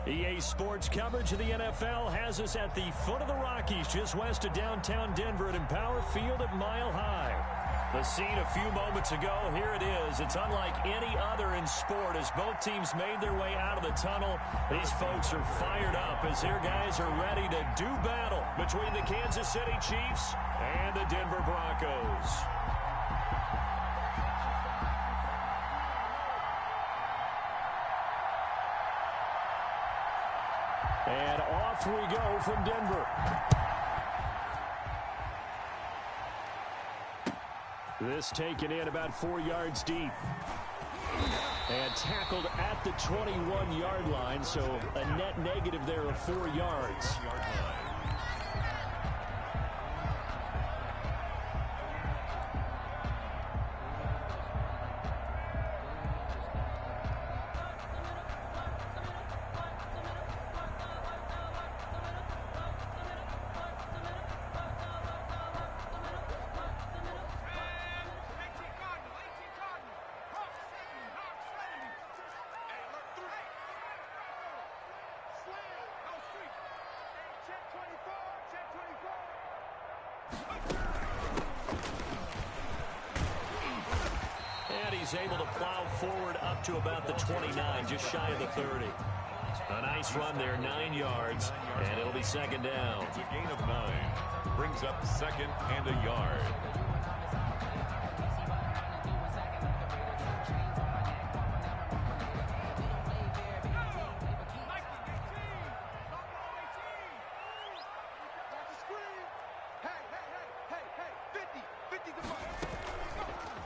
EA Sports coverage of the NFL has us at the foot of the Rockies, just west of downtown Denver at Empower Field at Mile High. The scene a few moments ago, here it is. It's unlike any other in sport as both teams made their way out of the tunnel. These folks are fired up as their guys are ready to do battle between the Kansas City Chiefs and the Denver Broncos. And off we go from Denver. This taken in about 4 yards deep. And tackled at the 21-yard line, so a net negative there of 4 yards. Able to plow forward up to about the 29, just shy of the 30. A nice run there, 9 yards, and it'll be second down. It's a gain of 9. Brings up second and a yard.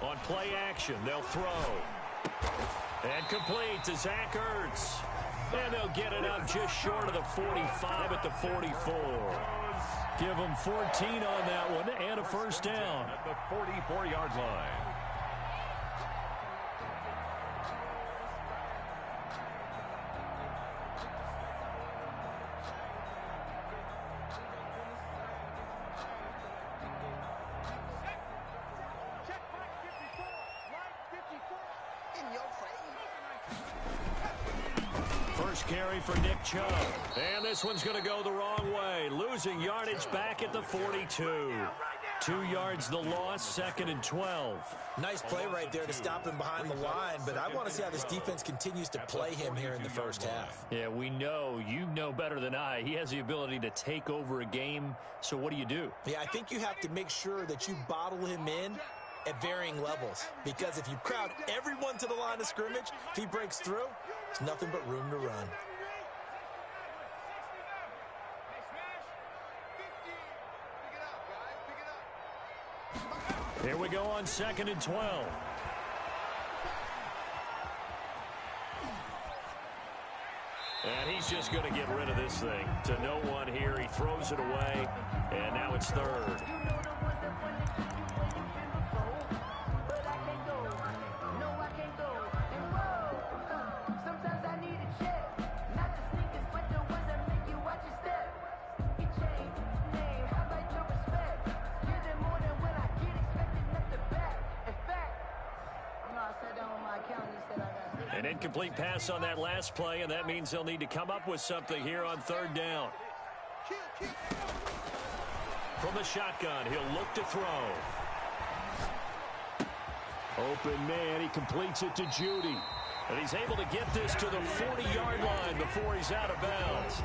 On play action, they'll throw. And complete to Zach Ertz. And they'll get it up just short of the 45 at the 44. Give them 14 on that one and a first down. At the 44-yard line. First carry for Nick Chubb. And this one's going to go the wrong way. Losing yardage back at the 42. 2 yards the loss, second and 12. Nice play right there to stop him behind the line, but I want to see how this defense continues to play him here in the first half. Yeah, we know. You know better than I. He has the ability to take over a game, so what do you do? Yeah, I think you have to make sure that you bottle him in at varying levels, because if you crowd everyone to the line of scrimmage, if he breaks through, there's nothing but room to run. Here we go on second and 12. And he's just going to get rid of this thing. To no one here. He throws it away, and now it's third. An incomplete pass on that last play, and that means they'll need to come up with something here on third down. From the shotgun, he'll look to throw. Open man, he completes it to Judy. And he's able to get this to the 40-yard line before he's out of bounds.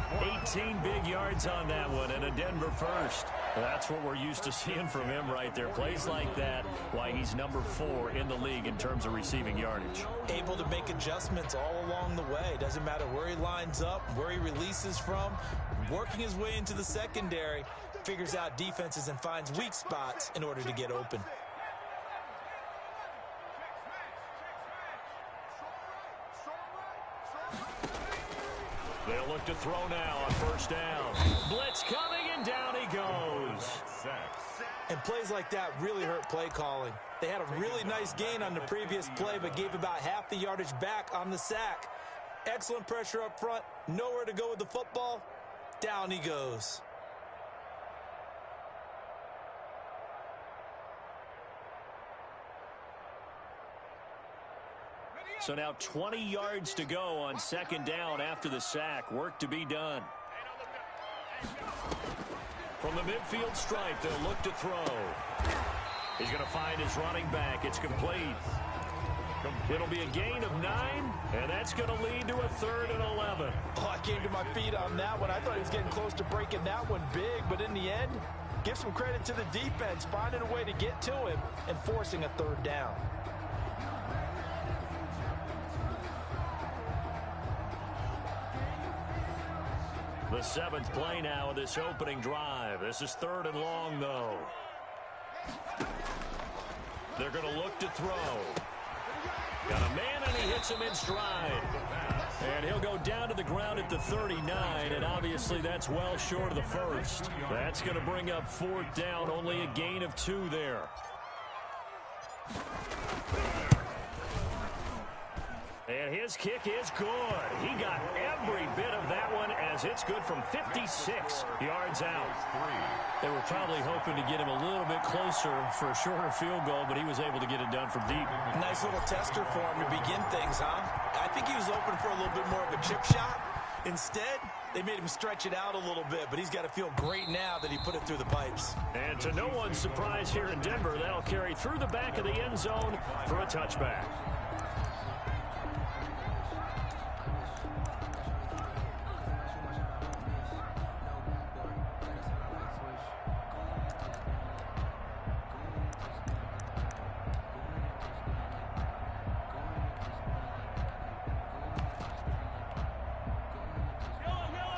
18 big yards on that one, and a Denver first. That's what we're used to seeing from him right there. Plays like that, why he's number 4 in the league in terms of receiving yardage. Able to make adjustments all along the way. Doesn't matter where he lines up, where he releases from. Working his way into the secondary, figures out defenses and finds weak spots in order to get open. They'll look to throw now on first down. Blitz coming, and down he goes. And plays like that really hurt play calling. They had a really nice gain on the previous play, but gave about half the yardage back on the sack. Excellent pressure up front. Nowhere to go with the football. Down he goes. So now 20 yards to go on second down after the sack. Work to be done. From the midfield stripe, they'll look to throw. He's going to find his running back. It's complete. It'll be a gain of 9, and that's going to lead to a 3rd and 11. Oh, I came to my feet on that one. I thought he was getting close to breaking that one big, but in the end, give some credit to the defense, finding a way to get to him and forcing a 3rd down. The 7th play now of this opening drive. This is 3rd and long, though. They're going to look to throw. Got a man, and he hits him in stride. And he'll go down to the ground at the 39, and obviously that's well short of the first. That's going to bring up 4th down, only a gain of 2 there. And his kick is good. He got every bit of that one as it's good from 56 yards out. They were probably hoping to get him a little bit closer for a shorter field goal, but he was able to get it done from deep. Nice little tester for him to begin things, huh? I think he was hoping for a little bit more of a chip shot. Instead, they made him stretch it out a little bit, but he's got to feel great now that he put it through the pipes. And to no one's surprise here in Denver, that'll carry through the back of the end zone for a touchback.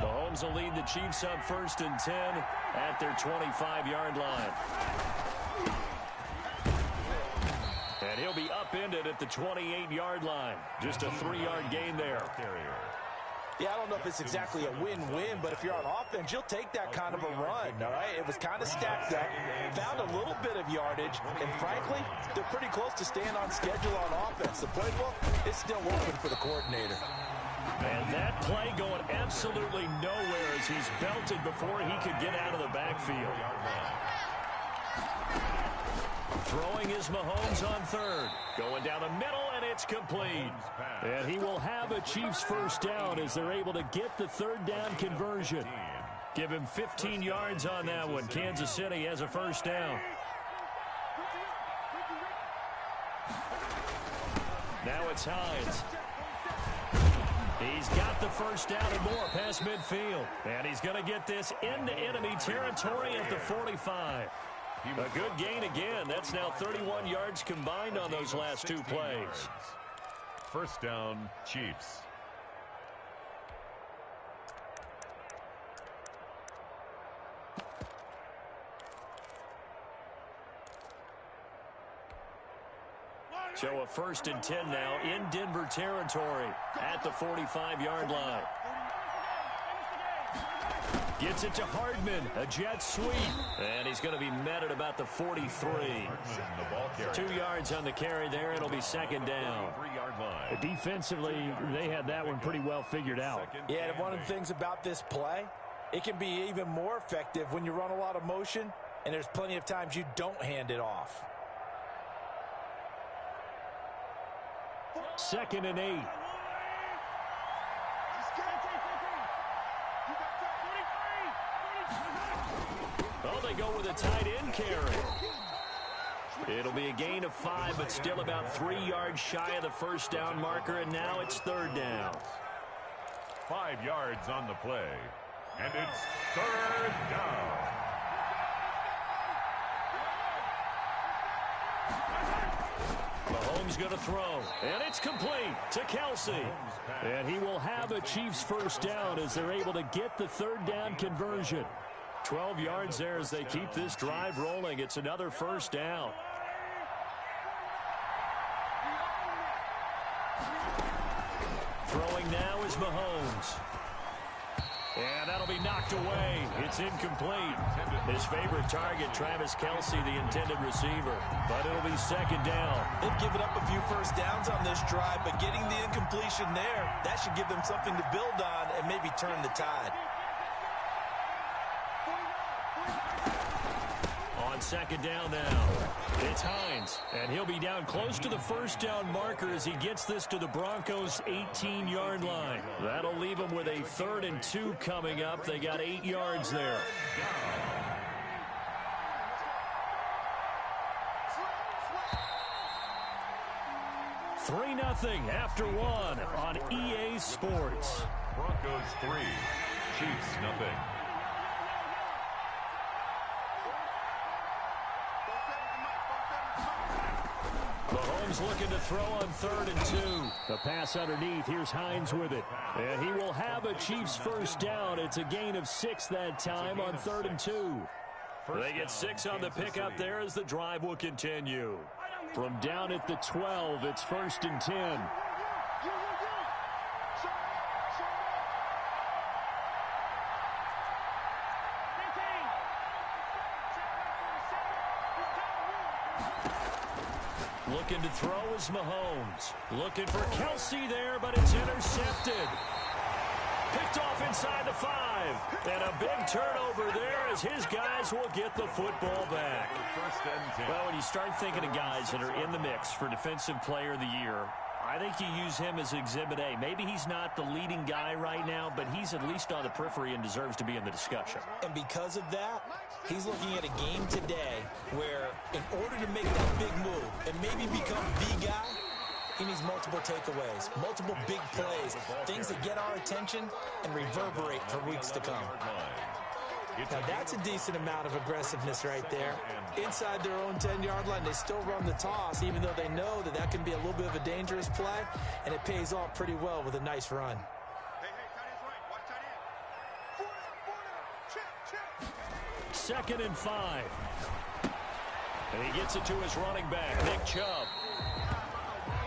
Mahomes will lead the Chiefs up 1st and 10 at their 25-yard line. And he'll be upended at the 28-yard line. Just a 3-yard gain there. Yeah, I don't know if it's exactly a win-win, but if you're on offense, you'll take that kind of a run, all right? It was kind of stacked up, found a little bit of yardage, and frankly, they're pretty close to staying on schedule on offense. The playbook is still open for the coordinator. And that play going absolutely nowhere as he's belted before he could get out of the backfield. Throwing is Mahomes on 3rd. Going down the middle, and it's complete. And he will have a Chiefs 1st down as they're able to get the 3rd down conversion. Give him 15 yards on that one. Kansas City has a 1st down. Now it's Hines. He's got the 1st down and more past midfield. And he's going to get this into enemy territory at the 45. A good gain again. That's now 31 yards combined on those last 2 plays. 1st down, Chiefs. So a 1st and 10 now in Denver territory at the 45-yard line. Gets it to Hardman, a jet sweep, and he's going to be met at about the 43. 2 yards on the carry there. It'll be 2nd down. Defensively, they had that one pretty well figured out. Yeah, and one of the things about this play, it can be even more effective when you run a lot of motion, and there's plenty of times you don't hand it off. 2nd and 8. Oh, they go with a tight end carry. It'll be a gain of 5, but still about 3 yards shy of the 1st down marker, and now it's 3rd down. 5 yards on the play, and it's 3rd down. Mahomes going to throw, and it's complete to Kelsey. And he will have a Chiefs 1st down as they're able to get the 3rd down conversion. 12 yards there as they keep this drive rolling. It's another 1st down. Throwing now is Mahomes. And that'll be knocked away. It's incomplete. His favorite target, Travis Kelsey, the intended receiver. But it'll be 2nd down. They've given up a few 1st downs on this drive, but getting the incompletion there, that should give them something to build on and maybe turn the tide. On second down now. It's Hines, and he'll be down close to the first down marker as he gets this to the Broncos' 18-yard line. That'll leave him with a 3rd and 2 coming up. They got 8 yards there. 3-0 after 1 on EA Sports. Broncos 3, Chiefs nothing. Mahomes looking to throw on 3rd and 2. The pass underneath. Here's Hines with it. And he will have a Chiefs first down. It's a gain of 6 that time on 3rd and 2. They get 6 on the pickup there as the drive will continue. From down at the 12, it's 1st and 10. Looking to throw is Mahomes. Looking for Kelsey there, but it's intercepted. Picked off inside the 5. And a big turnover there as his guys will get the football back. Well, when you start thinking of guys that are in the mix for Defensive Player of the Year, I think you use him as Exhibit A. Maybe he's not the leading guy right now, but he's at least on the periphery and deserves to be in the discussion. And because of that, he's looking at a game today where in order to make that big move and maybe become the guy, he needs multiple takeaways, multiple big plays, things that get our attention and reverberate for weeks to come. Now, that's a decent amount of aggressiveness right there. Inside their own 10-yard line, they still run the toss, even though they know that that can be a little bit of a dangerous play, and it pays off pretty well with a nice run. Second and 5. And he gets it to his running back, Nick Chubb.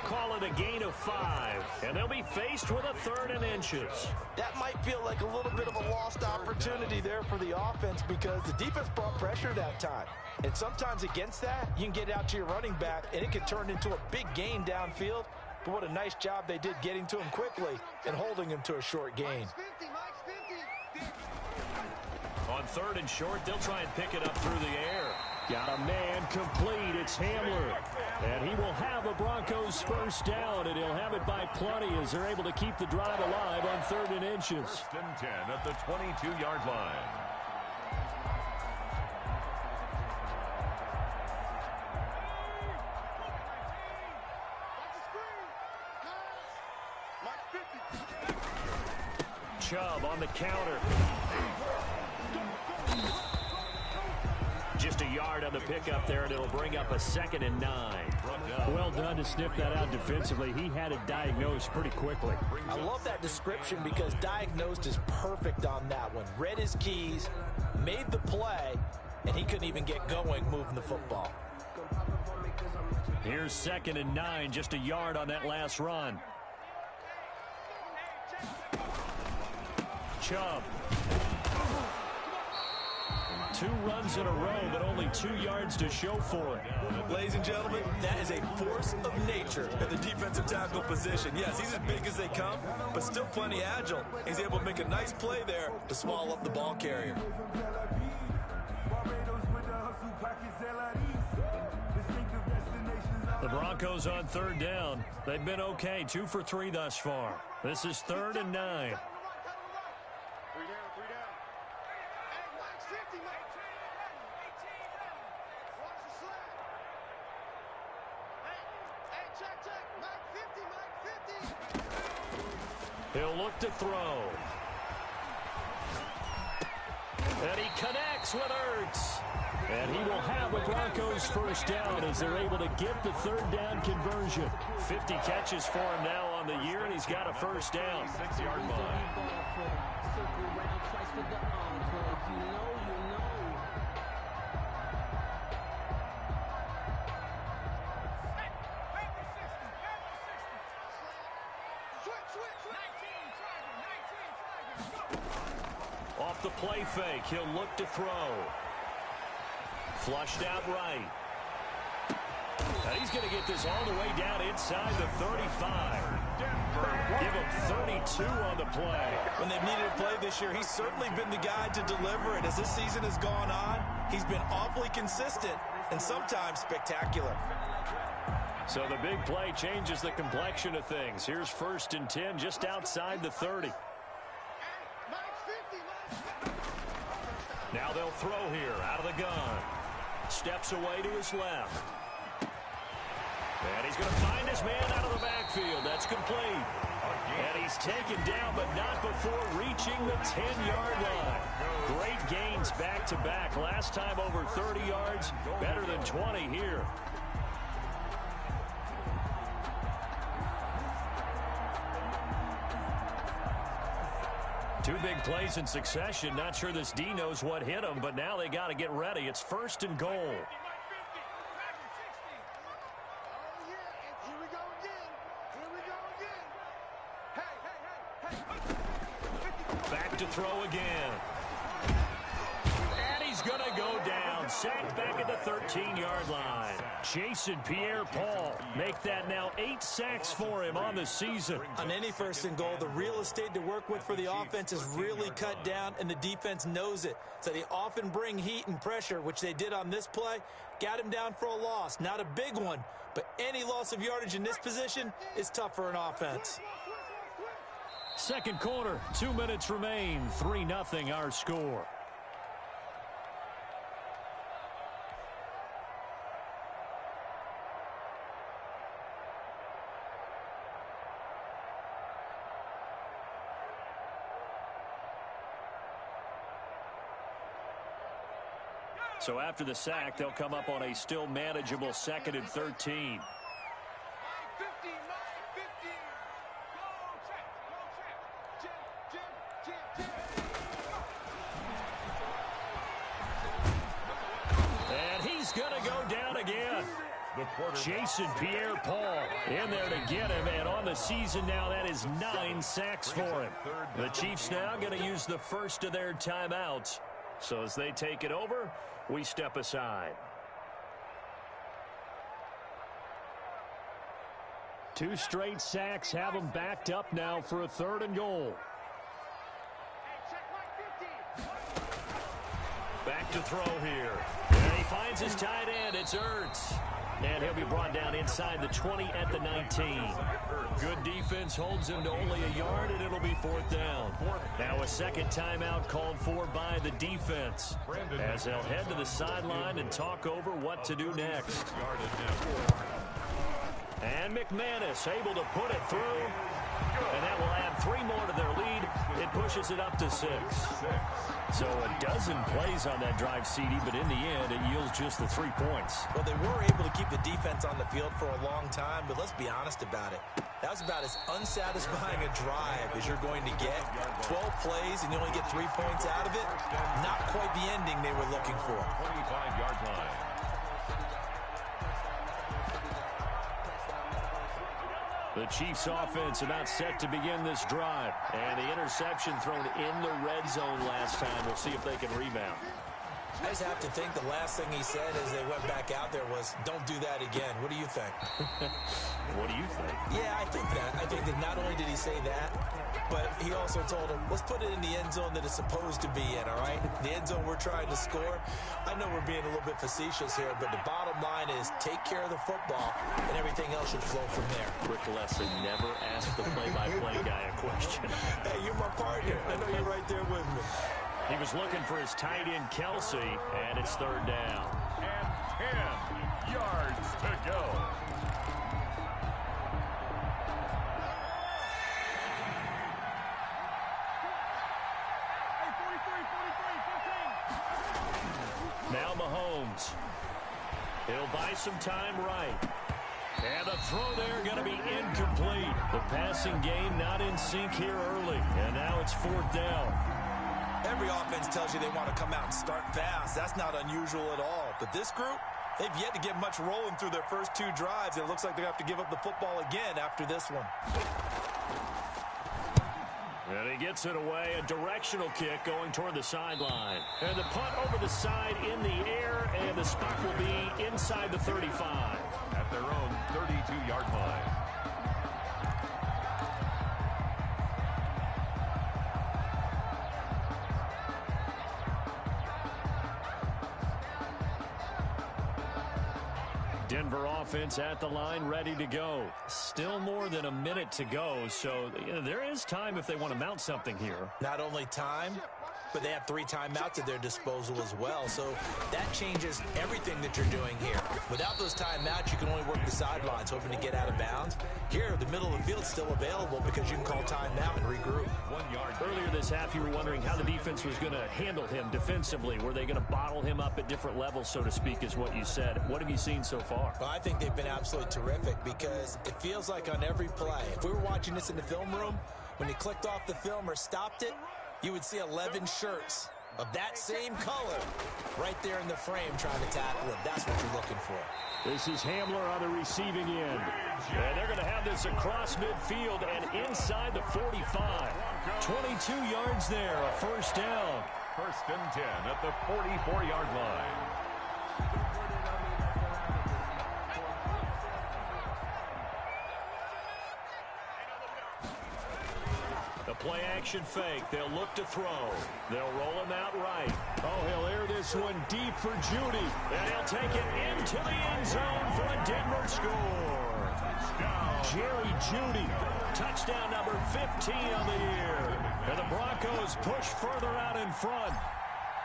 Call it a gain of 5. And they'll be faced with a 3rd and inches. That might feel like a little bit of a lost opportunity there for the offense because the defense brought pressure that time. And sometimes against that, you can get out to your running back, and it can turn into a big gain downfield. But what a nice job they did getting to him quickly and holding him to a short gain. On 3rd and short, they'll try and pick it up through the air. Got a man complete. It's Hamler. And he will have a Broncos first down, and he'll have it by plenty as they're able to keep the drive alive on 3rd and inches. 1st and 10 at the 22-yard line. Chubb on the counter. Just a yard on the pickup there, and it'll bring up a 2nd and 9. Well done to sniff that out defensively. He had it diagnosed pretty quickly. I love that description because diagnosed is perfect on that one. Read his keys, made the play, and he couldn't even get going moving the football. Here's 2nd and 9, just a yard on that last run. Chubb. 2 runs in a row, but only 2 yards to show for it. Ladies and gentlemen, that is a force of nature at the defensive tackle position. Yes, he's as big as they come, but still plenty agile. He's able to make a nice play there to swallow up the ball carrier. The Broncos on 3rd down. They've been okay, 2 for 3 thus far. This is 3rd and 9. He'll look to throw. And he connects with Ertz. And he will have a Broncos first down as they're able to get the 3rd down conversion. 50 catches for him now on the year, and he's got a first down. 6-yard line. Off the play fake, he'll look to throw. Flushed out right. And he's going to get this all the way down inside the 35. Give him 32 on the play. When they've needed a play this year, he's certainly been the guy to deliver it. As this season has gone on, he's been awfully consistent and sometimes spectacular. So the big play changes the complexion of things. Here's 1st and 10 just outside the 30. Now they'll throw here out of the gun. Steps away to his left. And he's going to find his man out of the backfield. That's complete. And he's taken down, but not before reaching the 10-yard line. Great gains back-to-back. Last time over 30 yards, better than 20 here. Two big plays in succession. Not sure this D knows what hit him, but now they got to get ready. It's 1st and goal. Back to throw again. And he's going to go down. Sacked back at the 13-yard line. Jason Pierre-Paul make that now 8 sacks for him on the season. On any 1st and goal, the real estate to work with for the offense is really cut down, and the defense knows it. So they often bring heat and pressure, which they did on this play. Got him down for a loss. Not a big one, but any loss of yardage in this position is tough for an offense. Second quarter, 2 minutes remain. 3-0 our score. So after the sack, they'll come up on a still manageable 2nd and 13. And he's going to go down again. Jason Pierre-Paul in there to get him, and on the season now that is 9 sacks for him. The Chiefs now going to use the first of their timeouts. So as they take it over, we step aside. 2 straight sacks have them backed up now for a 3rd and goal. Back to throw here. And he finds his tight end. It's Ertz. And he'll be brought down inside the 20 at the 19. Good defense holds him to only a yard, and it'll be 4th down. Now a second timeout called for by the defense, as they'll head to the sideline and talk over what to do next. And McManus able to put it through, and that will add 3 more to their lead. It pushes it up to 6. So a dozen plays on that drive, CD, but in the end, it yields just the 3 points. Well, they were able to keep the defense on the field for a long time, but let's be honest about it. That was about as unsatisfying a drive as you're going to get. 12 plays and you only get 3 points out of it. Not quite the ending they were looking for. 25-yard line. The Chiefs offense about set to begin this drive. And the interception thrown in the red zone last time. We'll see if they can rebound. I just have to think the last thing he said as they went back out there was, don't do that again. What do you think? What do you think? Yeah, I think that. I think that not only did he say that, but he also told him, let's put it in the end zone that it's supposed to be in, all right? The end zone we're trying to score. I know we're being a little bit facetious here, but the bottom line is take care of the football, and everything else should flow from there. Rick Lesson never asked the play-by-play guy a question. Hey, you're my partner. I know you're right there with me. He was looking for his tight end, Kelsey, and it's 3rd down. And 10 yards to go. Now Mahomes. He'll buy some time right. And the throw there going to be incomplete. The passing game not in sync here early. And now it's 4th down. Every offense tells you they want to come out and start fast. That's not unusual at all. But this group, they've yet to get much rolling through their first 2 drives. It looks like they have to give up the football again after this one. And he gets it away. A directional kick going toward the sideline. And the punt over the side in the air. And the spot will be inside the 35. At their own 32-yard line. Denver offense at the line, ready to go. Still more than a minute to go, so there is time if they want to mount something here. Not only time, but they have 3 timeouts at their disposal as well, so that changes everything that you're doing here. Without those timeouts, you can only work the sidelines, hoping to get out of bounds. Here, the middle of the field's still available because you can call timeout and regroup. 1 yard. Earlier this half, you were wondering how the defense was going to handle him defensively. Were they going to bottle him up at different levels, so to speak, is what you said. What have you seen so far? Well, I think they've been absolutely terrific because it feels like on every play, if we were watching this in the film room, when he clicked off the film or stopped it, you would see 11 shirts of that same color right there in the frame trying to tackle him. That's what you're looking for. This is Hamler on the receiving end. And they're going to have this across midfield and inside the 45. 22 yards there, a first down. 1st and 10 at the 44-yard line. The play-action fake. They'll look to throw. They'll roll him out right. Oh, he'll air this one deep for Judy. And he'll take it into the end zone for a Denver score. Jerry Judy, touchdown number 15 on the year. And the Broncos push further out in front.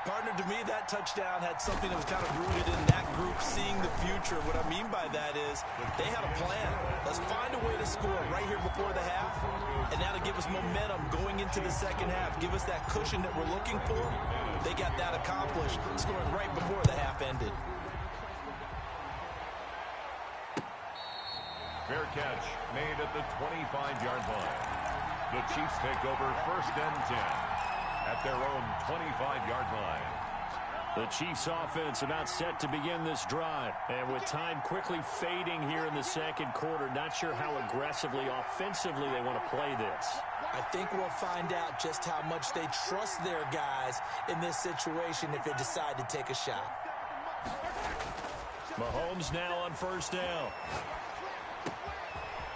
Partner, to me, that touchdown had something that was kind of rooted in that group seeing the future. What I mean by that is they had a plan. Let's find a way to score right here before the half, and that'll give us momentum going into the second half. Give us that cushion that we're looking for. They got that accomplished, scoring right before the half ended. Fair catch made at the 25-yard line. The Chiefs take over 1st and 10 at their own 25-yard line. The Chiefs offense about set to begin this drive. And with time quickly fading here in the second quarter, not sure how aggressively, offensively they want to play this. I think we'll find out just how much they trust their guys in this situation if they decide to take a shot. Mahomes now on 1st down.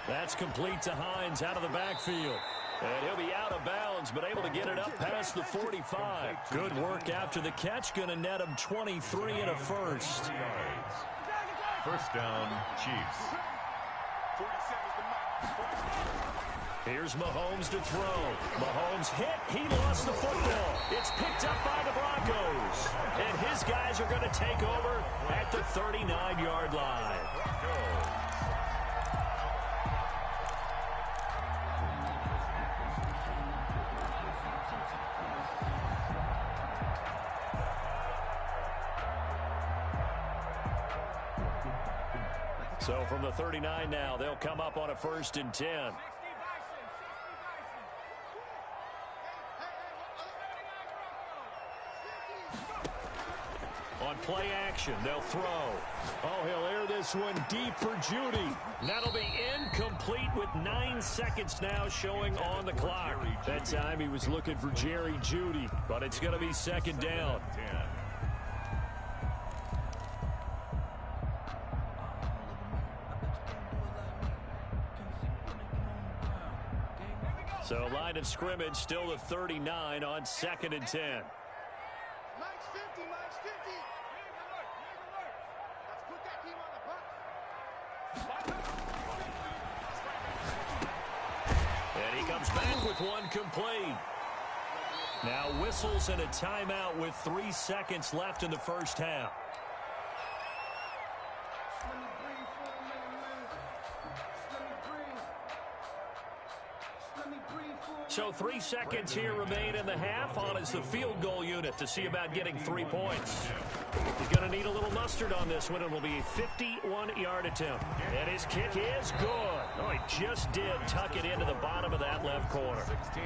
That's complete to Hines out of the backfield. And he'll be out of bounds, but able to get it up past the 45. Good work after the catch. Going to net him 23 and a first. 1st down, Chiefs. Here's Mahomes to throw. Mahomes hit. He lost the football. It's picked up by the Broncos. And his guys are going to take over at the 39-yard line. So from the 39 now, they'll come up on a 1st and 10. On play action, they'll throw. Oh, he'll air this one deep for Judy. That'll be incomplete with 9 seconds now showing on the clock. That time he was looking for Jerry Judy, but it's going to be 2nd down. So line of scrimmage still the 39 on 2nd and 10. And he comes back with one complete. Now whistles and a timeout with 3 seconds left in the first half. So 3 seconds here remain in the half. On is the field goal unit to see about getting 3 points. He's going to need a little mustard on this one. It will be a 51-yard attempt. And his kick is good. Oh, he just did tuck it into the bottom of that left corner. 16.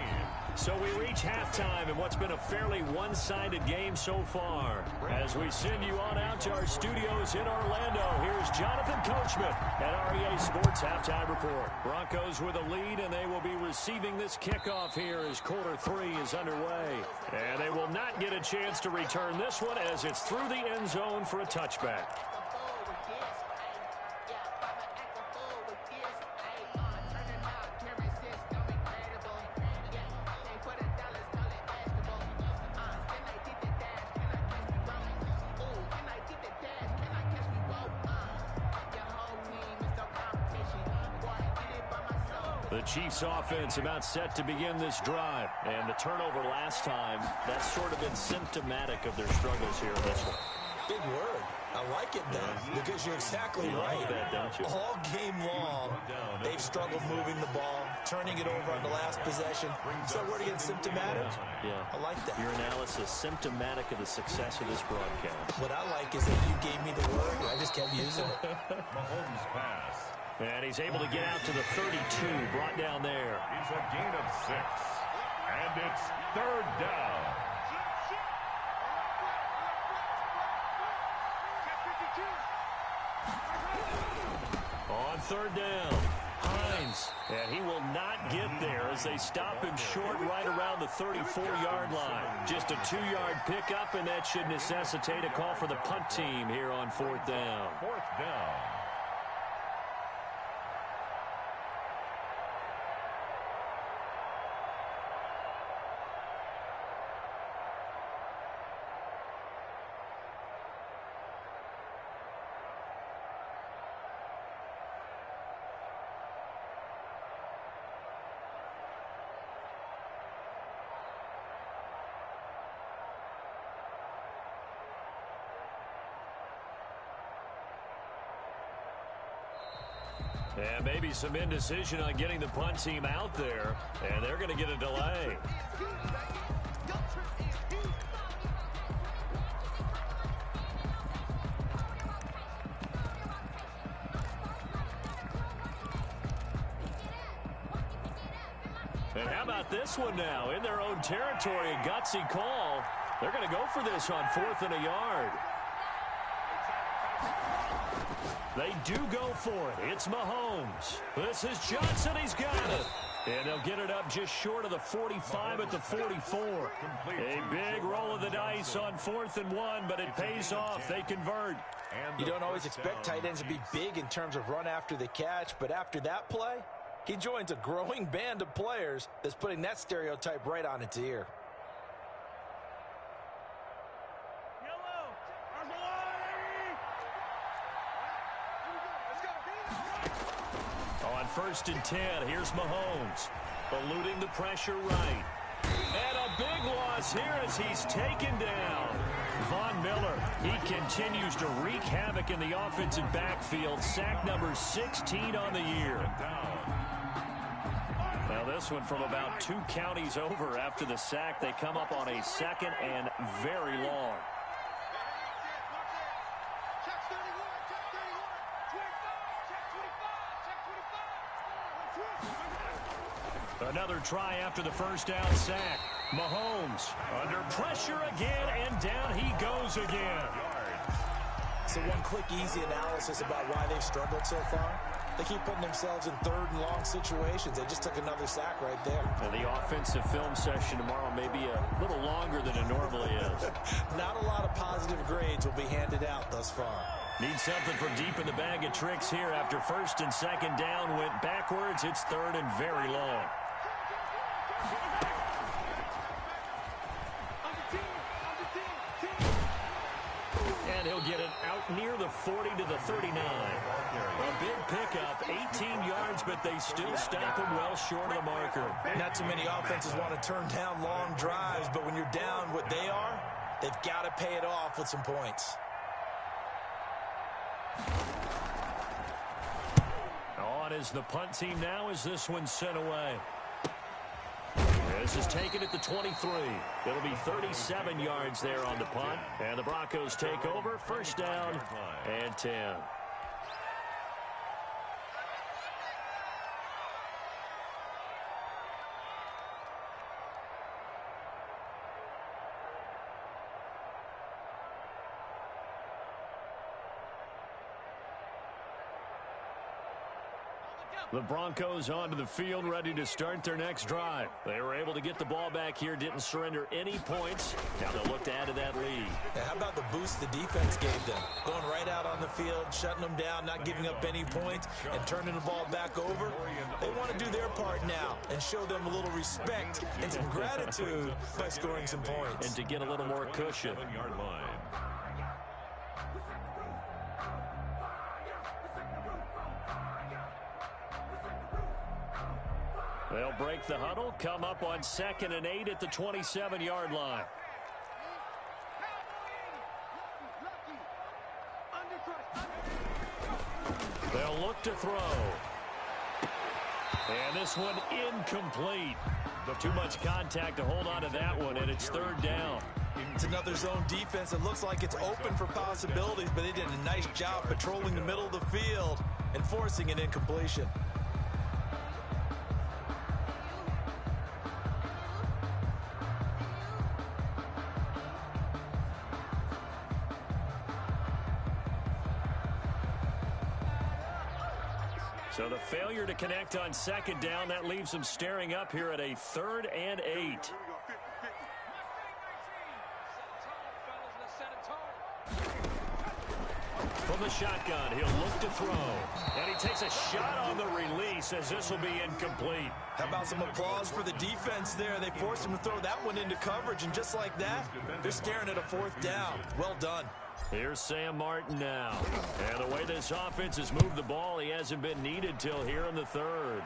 So we reach halftime in what's been a fairly one-sided game so far. As we send you on out to our studios in Orlando, here's Jonathan Coachman at REA Sports Halftime Report. Broncos with a lead, and they will be receiving this kickoff here as quarter 3 is underway. And they will not get a chance to return this one as it's through the end zone for a touchback. The Chiefs offense about set to begin this drive. And the turnover last time, that's sort of been symptomatic of their struggles here in this one. Big word. I like it, though, because you're exactly right. Like that, don't you? All game long, they've struggled moving the ball, turning it over on the last possession. So word again, symptomatic? Yeah. I like that. Your analysis, symptomatic of the success of this broadcast. What I like is that you gave me the word, and I just kept using it. Mahomes pass. And he's able to get out to the 32, brought down there. It's a gain of 6. And it's 3rd down. On 3rd down, Hines. And he will not get there as they stop him short right around the 34-yard line. Just a 2-yard pickup, and that should necessitate a call for the punt team here on 4th down. 4th down. And maybe some indecision on getting the punt team out there. And they're going to get a delay. And how about this one now? In their own territory, a gutsy call. They're going to go for this on 4th and a yard. They do go for it. It's Mahomes. This is Johnson. He's got it. And they'll get it up just short of the 45 at the 44. A big roll of the dice on 4th and 1, but it pays off. They convert. You don't always expect tight ends to be big in terms of run after the catch, but after that play, he joins a growing band of players that's putting that stereotype right on its ear. On 1st and 10, here's Mahomes, eluding the pressure right. And a big loss here as he's taken down. Von Miller, he continues to wreak havoc in the offensive backfield. Sack number 16 on the year. Now this one from about 2 counties over after the sack. They come up on a 2nd and very long. Another try after the first down sack. Mahomes under pressure again, and down he goes again. So one quick, easy analysis about why they've struggled so far. They keep putting themselves in 3rd and long situations. They just took another sack right there. And the offensive film session tomorrow may be a little longer than it normally is. Not a lot of positive grades will be handed out thus far. Need something from deep in the bag of tricks here after 1st and 2nd down went backwards. It's 3rd and very long. And he'll get it out near the 40 to the 39. A big pickup, 18 yards, but they still stop him well short of the marker. Not too many offenses want to turn down long drives, but when you're down what they are, they've got to pay it off with some points. On is the punt team now as this one's sent away. This is taken at the 23. It'll be 37 yards there on the punt. And the Broncos take over. 1st down and 10. The Broncos onto the field, ready to start their next drive. They were able to get the ball back here, didn't surrender any points. Now they'll look to add to that lead. Now, how about the boost the defense gave them? Going right out on the field, shutting them down, not giving up any points, and turning the ball back over. They want to do their part now and show them a little respect and some gratitude by scoring some points. And to get a little more cushion. 7-yard line. They'll break the huddle, come up on 2nd and 8 at the 27-yard line. They'll look to throw. And this one incomplete. Too much contact to hold on to that one, and it's 3rd down. It's another zone defense. It looks like it's open for possibilities, but they did a nice job patrolling the middle of the field and forcing an incompletion. So the failure to connect on 2nd down, that leaves them staring up here at a 3rd and 8. From the shotgun, he'll look to throw. And he takes a shot on the release as this will be incomplete. How about some applause for the defense there? They forced him to throw that one into coverage, and just like that, they're staring at a 4th down. Well done. Here's Sam Martin now. And the way this offense has moved the ball, he hasn't been needed till here in the 3rd.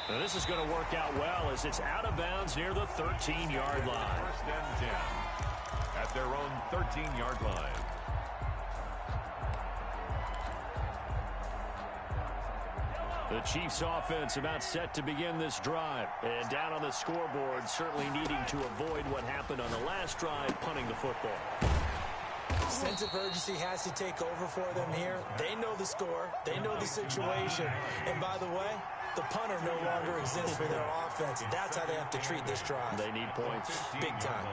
Now this is going to work out well as it's out of bounds near the 13-yard line. 1st and 10 at their own 13-yard line. The Chiefs offense about set to begin this drive. And down on the scoreboard, certainly needing to avoid what happened on the last drive, punting the football. Sense of urgency has to take over for them here. They know the score. They know the situation. And by the way, the punter no longer exists for their offense. That's how they have to treat this drive. They need points. Big time.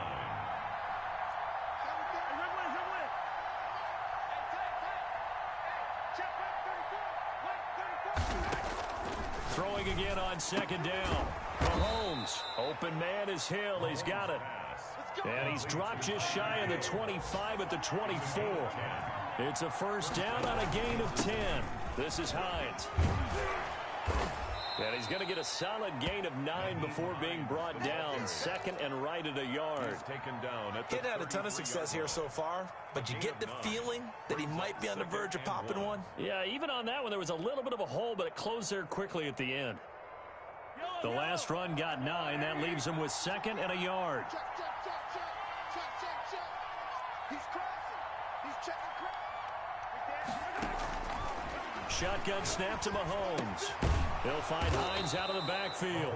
Throwing again on 2nd down. Mahomes. Open man is Hill. He's got it. And he's dropped just shy of the 25 at the 24. It's a 1st down on a gain of 10. This is Hines. And he's going to get a solid gain of 9 before being brought down. 2nd and right at a yard. He's had a ton of success here so far, but you get the feeling that he might be on the verge of popping one. Yeah, even on that one, there was a little bit of a hole, but it closed there quickly at the end. The last run got 9. That leaves him with 2nd and a yard. Shotgun snap to Mahomes. He'll find Hines out of the backfield.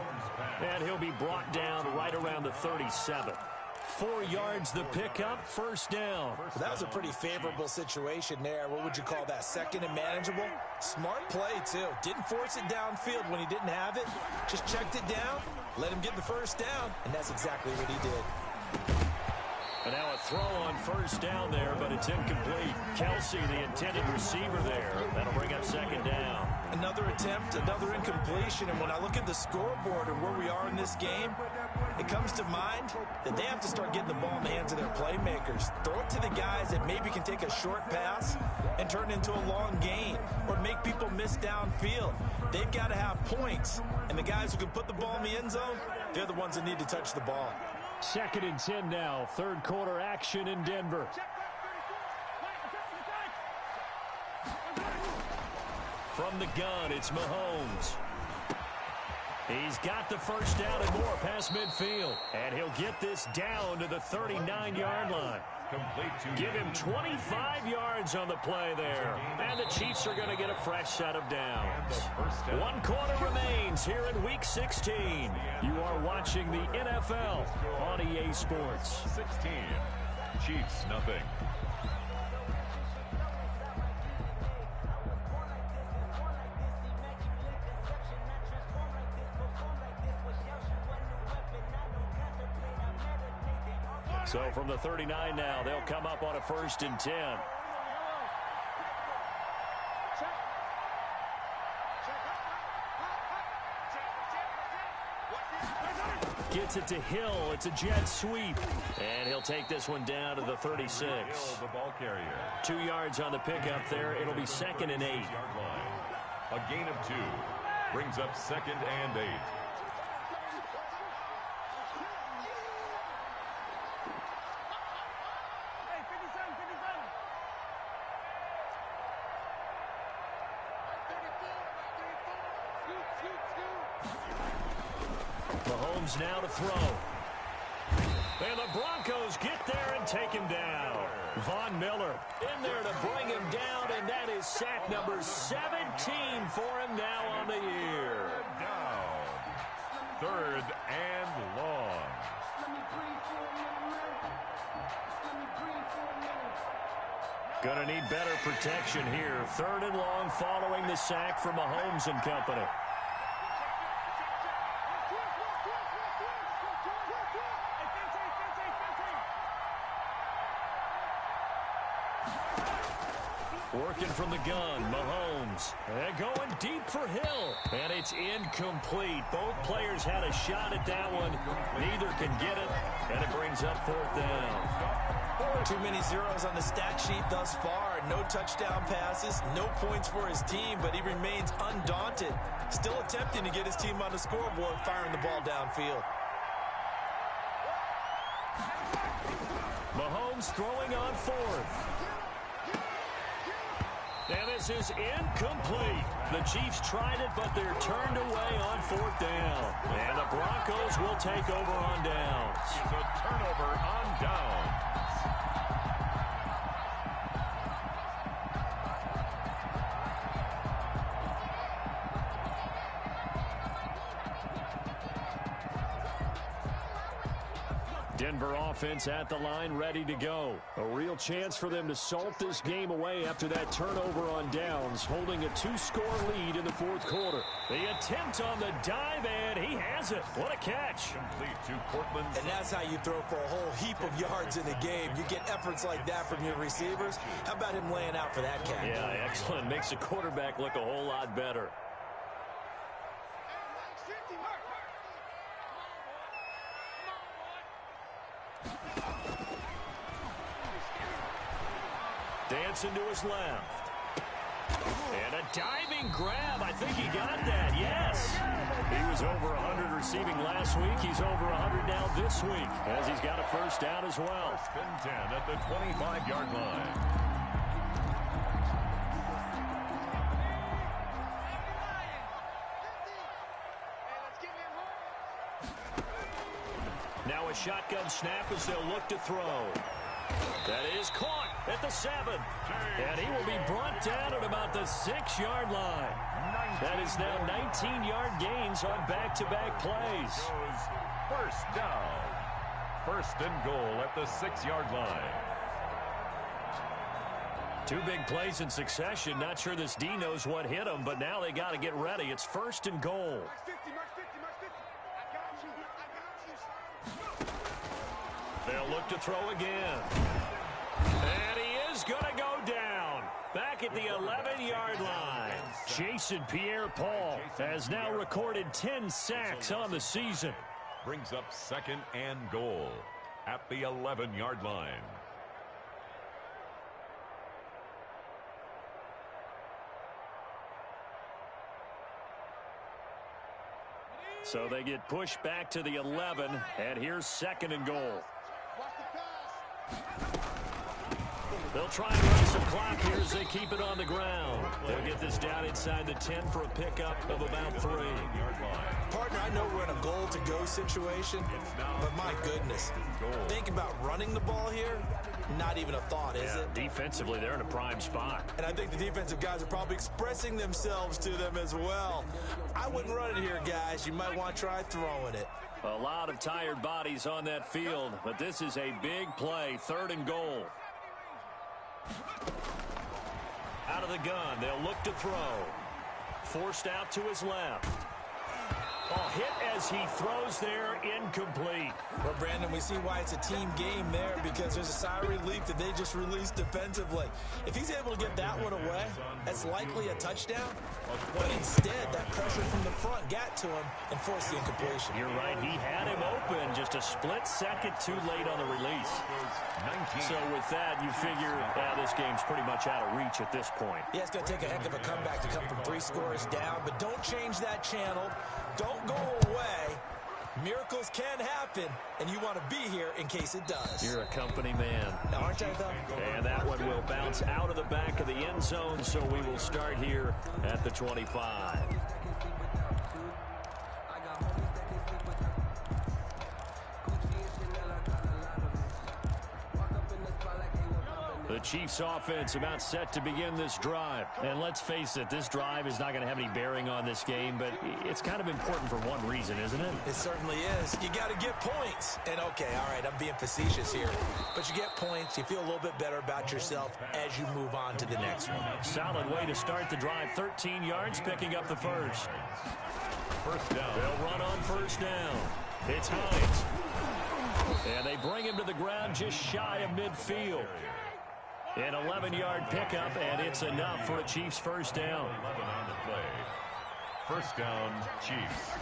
And he'll be brought down right around the 37. 4 yards the pickup, 1st down. That was a pretty favorable situation there. What would you call that? 2nd and manageable? Smart play, too. Didn't force it downfield when he didn't have it. Just checked it down, let him get the 1st down, and that's exactly what he did. And now a throw on 1st down there, but it's incomplete. Kelsey, the intended receiver there. That'll bring up 2nd down. Another attempt, another incompletion, and when I look at the scoreboard and where we are in this game, it comes to mind that they have to start getting the ball in the hands of their playmakers. Throw it to the guys that maybe can take a short pass and turn it into a long gain or make people miss downfield. They've got to have points, and the guys who can put the ball in the end zone, they're the ones that need to touch the ball. 2nd and 10 now. 3rd quarter action in Denver. From the gun, it's Mahomes. He's got the 1st down and more past midfield. And he'll get this down to the 39-yard line. Give him 25 yards on the play there. And the Chiefs are going to get a fresh set of downs. 1 quarter remains here in Week 16. You are watching the NFL on EA Sports. 16. Chiefs, nothing. So from the 39 now, they'll come up on a 1st and 10. Gets it to Hill. It's a jet sweep. And he'll take this one down to the 36. 2 yards on the pickup there. It'll be 2nd and 8. A gain of 2 brings up 2nd and 8. Mahomes now to throw. And the Broncos get there and take him down. Von Miller in there to bring him down, and that is sack number 17 for him now on the year. Down. 3rd and long. Gonna need better protection here. 3rd and long following the sack from Mahomes and company. Working from the gun, Mahomes. And going deep for Hill. And it's incomplete. Both players had a shot at that one. Neither can get it. And it brings up 4th down. Too many zeros on the stat sheet thus far. No touchdown passes, no points for his team, but he remains undaunted. Still attempting to get his team on the scoreboard, firing the ball downfield. Mahomes throwing on 4th. And this is incomplete. The Chiefs tried it, but they're turned away on 4th down. And the Broncos will take over on downs. It's a turnover on downs. Denver offense at the line, ready to go. A real chance for them to salt this game away after that turnover on downs, holding a 2-score lead in the 4th quarter. The attempt on the dive, and he has it. What a catch. Complete to Portland. And that's how you throw for a whole heap of yards in the game. You get efforts like that from your receivers. How about him laying out for that catch? Yeah, excellent. Makes the quarterback look a whole lot better. Dancing to his left. And a diving grab. I think he got that. Yes. He was over 100 receiving last week. He's over 100 now this week, as he's got a 1st down as well. 1st and 10 at the 25-yard line. Now a shotgun snap as they'll look to throw. That is caught at the 7. And he will be brought down at about the 6-yard line. That is now 19-yard gains on back-to-back plays. Goes 1st down. 1st and goal at the 6-yard line. 2 big plays in succession. Not sure this D knows what hit him, but now they got to get ready. It's 1st and goal. They'll look to throw again. And he is going to go down. Back at the 11-yard line. Jason Pierre-Paul has now recorded 10 sacks on the season. Brings up 2nd and goal at the 11-yard line. So they get pushed back to the 11, and here's 2nd and goal. They'll try and run some clock here as they keep it on the ground. They'll get this down inside the 10 for a pickup of about 3. Partner, I know we're in a goal-to-go situation, but my goodness, think about running the ball here, not even a thought, is it? Defensively, they're in a prime spot. And I think the defensive guys are probably expressing themselves to them as well. I wouldn't run it here, guys. You might want to try throwing it. A lot of tired bodies on that field, but this is a big play, 3rd and goal. Out of the gun, they'll look to throw. Forced out to his left. Hit as he throws there, incomplete. Well, Brandon, we see why it's a team game there, because there's a sigh of relief that they just released defensively. If he's able to get that one away, that's likely a touchdown. But instead, that pressure from the front got to him and forced the incompletion. You're right. He had him open just a split second too late on the release. So with that, you figure this game's pretty much out of reach at this point. Yeah, it's going to take a heck of a comeback to come from 3 scores down, but don't change that channel. Don't go away. Miracles can happen, and you want to be here in case it does. You're a company man. Now, aren't I, though? And that one will bounce out of the back of the end zone, so we will start here at the 25. The Chiefs offense about set to begin this drive. And let's face it, this drive is not going to have any bearing on this game, but it's kind of important for one reason, isn't it? It certainly is. You got to get points. And okay, all right, I'm being facetious here. But you get points, you feel a little bit better about yourself as you move on to the next one. Solid way to start the drive. 13 yards, picking up the first. First down. They'll run on first down. It's Hines. And they bring him to the ground just shy of midfield. An 11-yard pickup, and it's enough for a Chiefs first down. 11 on the play. First down, Chiefs.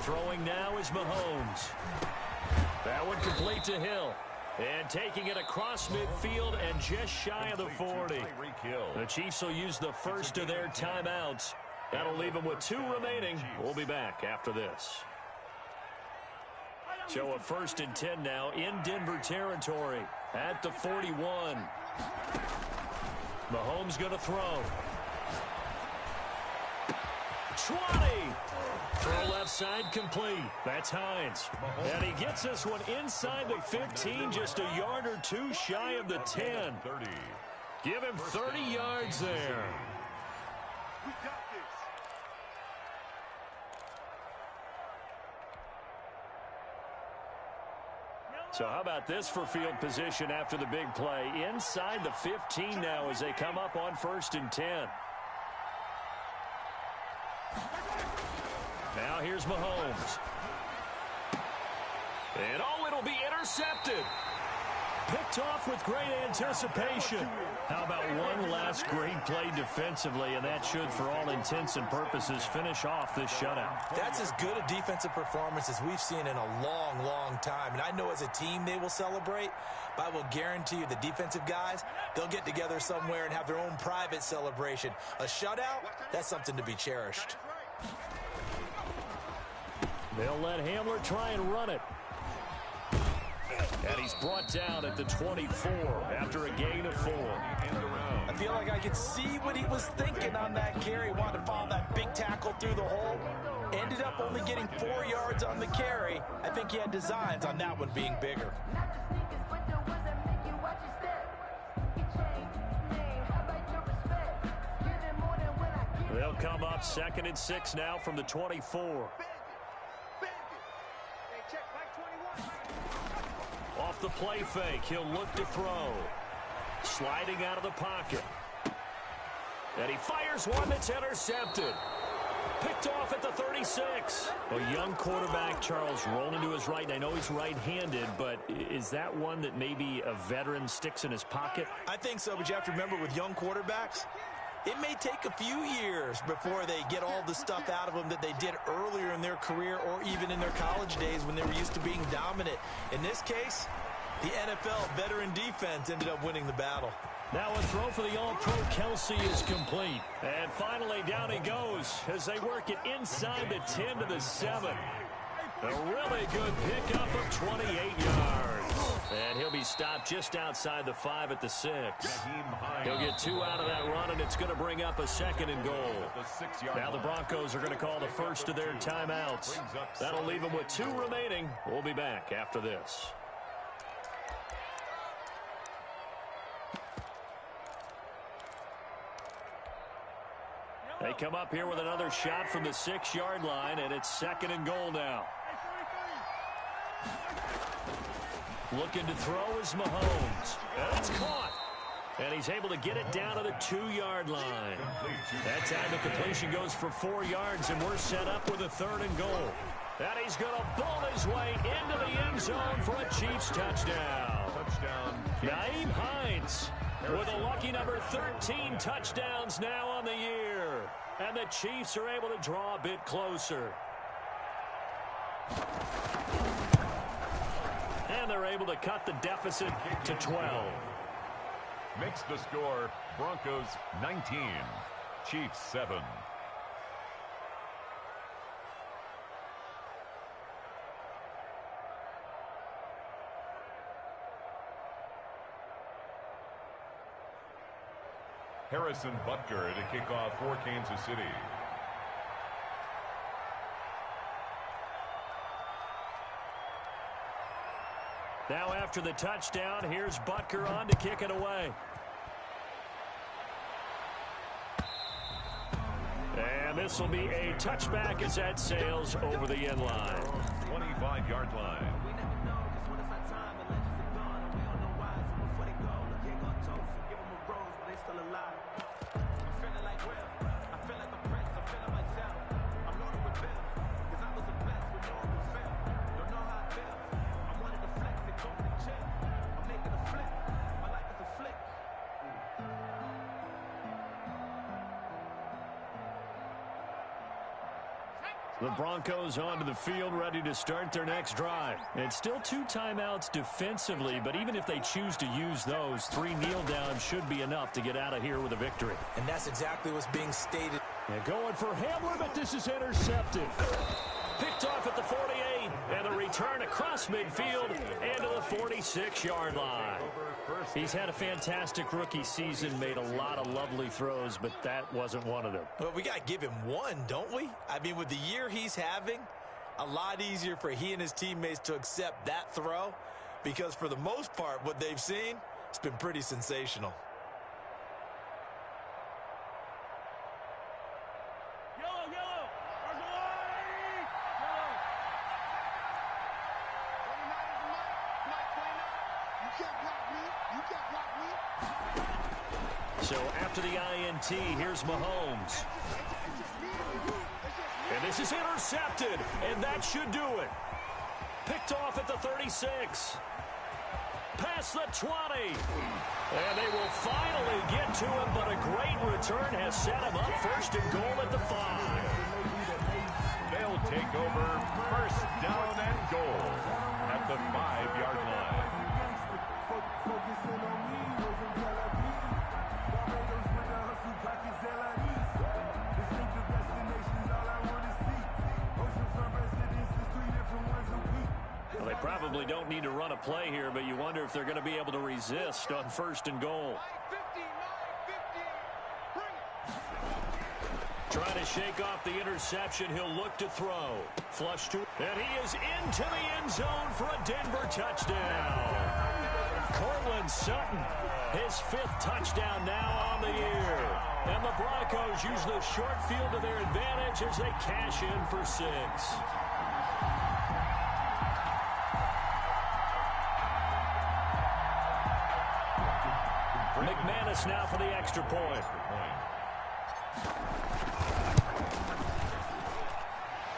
Throwing now is Mahomes. That one complete to Hill. And taking it across midfield and just shy of the 40. The Chiefs will use the first of their timeouts. That'll leave them with 2 remaining. We'll be back after this. So a 1st and 10 now in Denver territory at the 41. Mahomes going to throw. 20. Throw left side complete. That's Hines. And he gets this one inside the 15, just a yard or 2 shy of the 10. Give him 30 yards there. So how about this for field position after the big play? Inside the 15 now as they come up on 1st and 10. Now here's Mahomes. And it'll be intercepted. Picked off with great anticipation. How about one last great play defensively, and that should, for all intents and purposes, finish off this shutout. That's as good a defensive performance as we've seen in a long, long time. And I know as a team they will celebrate, but I will guarantee you the defensive guys, they'll get together somewhere and have their own private celebration. A shutout, that's something to be cherished. They'll let Hamler try and run it. And he's brought down at the 24 after a gain of 4. I feel like I could see what he was thinking on that carry. Wanted to follow that big tackle through the hole. Ended up only getting 4 yards on the carry. I think he had designs on that one being bigger. They'll come up 2nd and 6 now from the 24. Off the play fake, he'll look to throw. Sliding out of the pocket. And he fires one that's intercepted. Picked off at the 36. A young quarterback, Charles, rolling to his right. And I know he's right-handed, but is that one that maybe a veteran sticks in his pocket? I think so, but you have to remember with young quarterbacks, it may take a few years before they get all the stuff out of them that they did earlier in their career or even in their college days when they were used to being dominant. In this case, the NFL veteran defense ended up winning the battle. Now a throw for the All-Pro Kelsey is complete. And finally down he goes as they work it inside the 10 to the 7. A really good pickup of 28 yards. And he'll be stopped just outside the 5 at the 6. He'll get 2 out of that run, and it's going to bring up a 2nd and goal. Now the Broncos are going to call the first of their timeouts. That'll leave them with 2 remaining. We'll be back after this. They come up here with another shot from the 6-yard line, and it's 2nd and goal now. Looking to throw is Mahomes. And it's caught. And he's able to get it down to the 2-yard line. That time the completion goes for 4 yards, and we're set up with a 3rd and goal. And he's going to ball his way into the end zone for a Chiefs touchdown. Nyheim Hines with a lucky number 13 touchdowns now on the year. And the Chiefs are able to draw a bit closer. And they're able to cut the deficit to 12. Makes the score Broncos 19, Chiefs 7. Harrison Butker to kick off for Kansas City. Now after the touchdown, here's Butker on to kick it away. And this will be a touchback as that sails over the end line. 25-yard line. The Broncos onto the field, ready to start their next drive. It's still 2 timeouts defensively, but even if they choose to use those, 3 kneel downs should be enough to get out of here with a victory. And that's exactly what's being stated. And going for Hamler, but this is intercepted. Picked off at the 48, and the return across midfield and to the 46-yard line. He's had a fantastic rookie season, made a lot of lovely throws, but that wasn't one of them. Well, we got to give him one, don't we? I mean, with the year he's having, a lot easier for he and his teammates to accept that throw, because for the most part, what they've seen, it's been pretty sensational. So after the INT, here's Mahomes. And this is intercepted, and that should do it. Picked off at the 36. Past the 20. And they will finally get to him, but a great return has set him up first and goal at the 5. They'll take over first down and goal at the 5-yard line. Well, they probably don't need to run a play here, but you wonder if they're going to be able to resist on first and goal. Trying to shake off the interception. He'll look to throw. Flush to, and he is into the end zone for a Denver touchdown. Cortland Sutton, his 5th touchdown now on the year. And the Broncos use the short field to their advantage as they cash in for 6. McManus now for the extra point.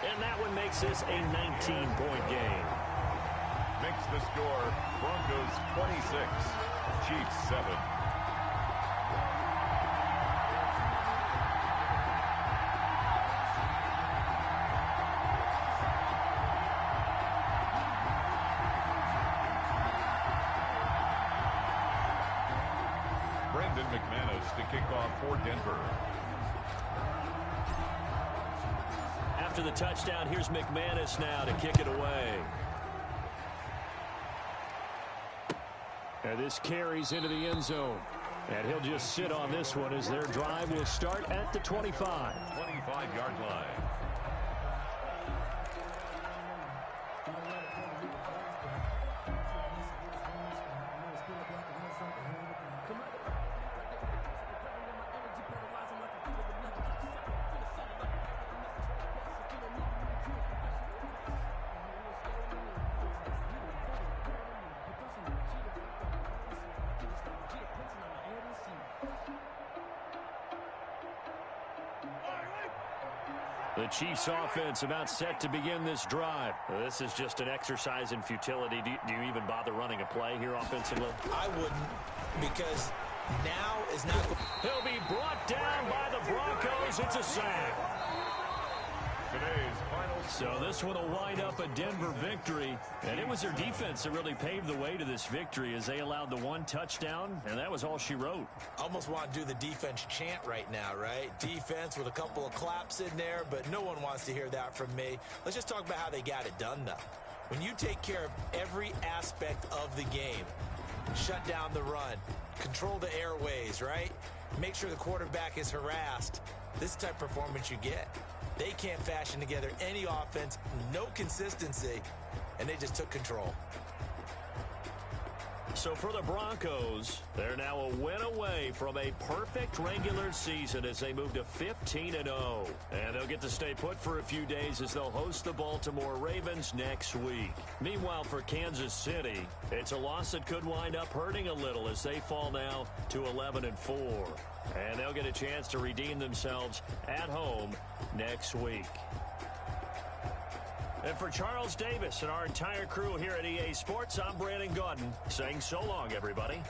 And that one makes this a 19-point game. Makes the score Broncos 26, Chiefs 7. McManus to kick off for Denver. After the touchdown, here's McManus now to kick it away. And this carries into the end zone. And he'll just sit on this one as their drive will start at the 25. 25-yard line. The Chiefs offense about set to begin this drive. Well, this is just an exercise in futility. Do you even bother running a play here offensively? I wouldn't, because now is not... He'll be brought down by the Broncos. It's a sack. Today's final. So this one will wind up a Denver victory. And it was their defense that really paved the way to this victory as they allowed the 1 touchdown, and that was all she wrote. Almost want to do the defense chant right now, right? Defense with a couple of claps in there, but no one wants to hear that from me. Let's just talk about how they got it done, though. When you take care of every aspect of the game, shut down the run, control the airways, right? Make sure the quarterback is harassed. This type of performance you get. They can't fashion together any offense, no consistency, and they just took control. So for the Broncos, they're now a win away from a perfect regular season as they move to 15-0. And they'll get to stay put for a few days as they'll host the Baltimore Ravens next week. Meanwhile, for Kansas City, it's a loss that could wind up hurting a little as they fall now to 11-4. And they'll get a chance to redeem themselves at home next week. And for Charles Davis and our entire crew here at EA Sports, I'm Brandon Gotw saying so long, everybody.